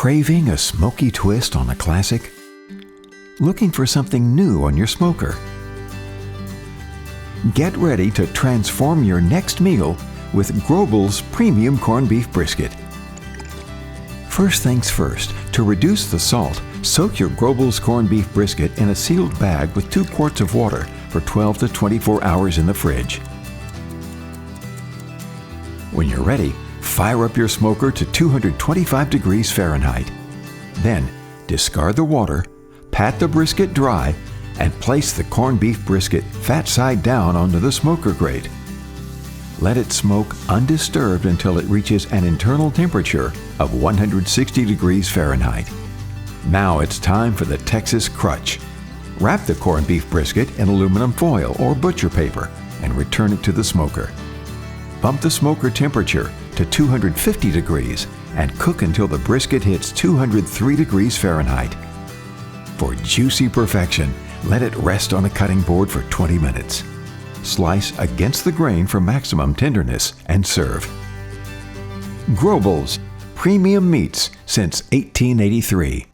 Craving a smoky twist on a classic? Looking for something new on your smoker? Get ready to transform your next meal with Grobbel's Premium Corned Beef Brisket. First things first, to reduce the salt, soak your Grobbel's Corned Beef Brisket in a sealed bag with 2 quarts of water for 12 to 24 hours in the fridge. When you're ready, fire up your smoker to 225 degrees Fahrenheit. Then, discard the water, pat the brisket dry, and place the corned beef brisket fat side down onto the smoker grate. Let it smoke undisturbed until it reaches an internal temperature of 160 degrees Fahrenheit. Now it's time for the Texas Crutch. Wrap the corned beef brisket in aluminum foil or butcher paper and return it to the smoker. Bump the smoker temperature to 250 degrees and cook until the brisket hits 203 degrees Fahrenheit. For juicy perfection, let it rest on a cutting board for 20 minutes. Slice against the grain for maximum tenderness and serve. Grobbel's Premium Meats since 1883.